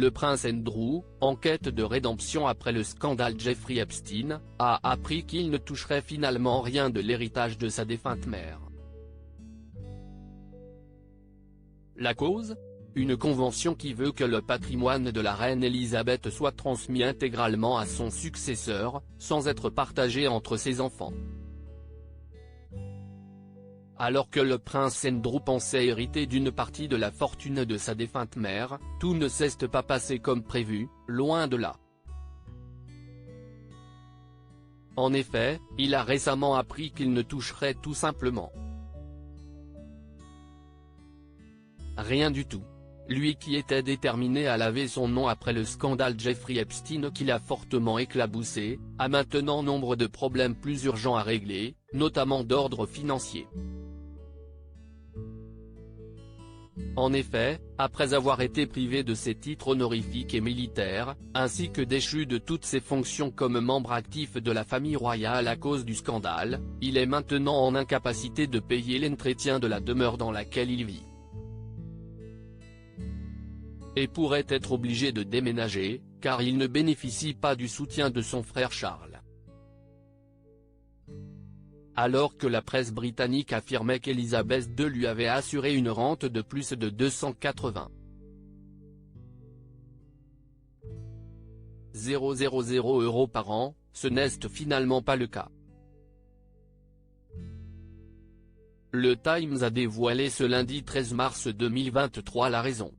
le prince Andrew, en quête de rédemption après le scandale Jeffrey Epstein, a appris qu'il ne toucherait finalement rien de l'héritage de sa défunte mère. La cause ? Une convention qui veut que le patrimoine de la reine Elisabeth soit transmis intégralement à son successeur, sans être partagé entre ses enfants. Alors que le prince Andrew pensait hériter d'une partie de la fortune de sa défunte mère, tout ne s'est pas passé comme prévu, loin de là. En effet, il a récemment appris qu'il ne toucherait tout simplement rien du tout. Lui qui était déterminé à laver son nom après le scandale Jeffrey Epstein qui l'a fortement éclaboussé, a maintenant nombre de problèmes plus urgents à régler, notamment d'ordre financier. En effet, après avoir été privé de ses titres honorifiques et militaires, ainsi que déchu de toutes ses fonctions comme membre actif de la famille royale à cause du scandale, il est maintenant en incapacité de payer l'entretien de la demeure dans laquelle il vit. Et pourrait être obligé de déménager, car il ne bénéficie pas du soutien de son frère Charles. Alors que la presse britannique affirmait qu'Elisabeth II lui avait assuré une rente de plus de 280 000 € par an, ce n'est finalement pas le cas. Le Times a dévoilé ce lundi 13 mars 2023 la raison,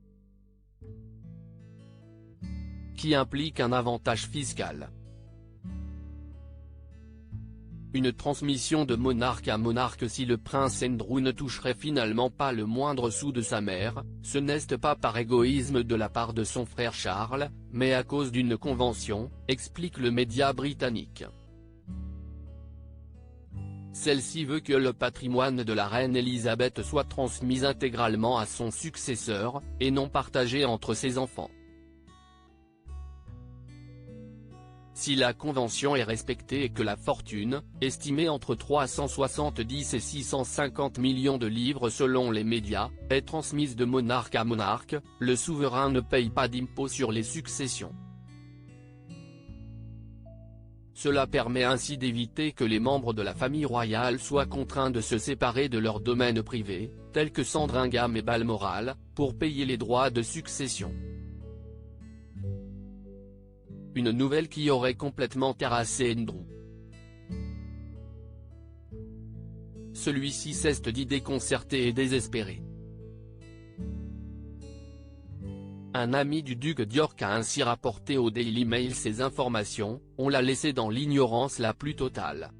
qui implique un avantage fiscal. Une transmission de monarque à monarque. Si le prince Andrew ne toucherait finalement pas le moindre sou de sa mère, ce n'est pas par égoïsme de la part de son frère Charles, mais à cause d'une convention, explique le média britannique. Celle-ci veut que le patrimoine de la reine Elisabeth soit transmis intégralement à son successeur, et non partagé entre ses enfants. Si la convention est respectée et que la fortune, estimée entre 370 et 650 millions de livres selon les médias, est transmise de monarque à monarque, le souverain ne paye pas d'impôt sur les successions. Cela permet ainsi d'éviter que les membres de la famille royale soient contraints de se séparer de leurs domaines privés, tels que Sandringham et Balmoral, pour payer les droits de succession. Une nouvelle qui aurait complètement terrassé Andrew. Celui-ci s'est dit déconcerté et désespéré. Un ami du duc d'York a ainsi rapporté au Daily Mail ces informations, on l'a laissé dans l'ignorance la plus totale.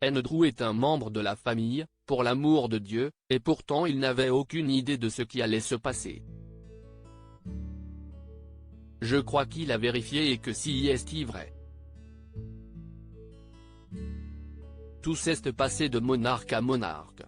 Andrew est un membre de la famille, pour l'amour de Dieu, et pourtant il n'avait aucune idée de ce qui allait se passer. Je crois qu'il a vérifié et que si est vrai. Tout s'est passé de monarque à monarque.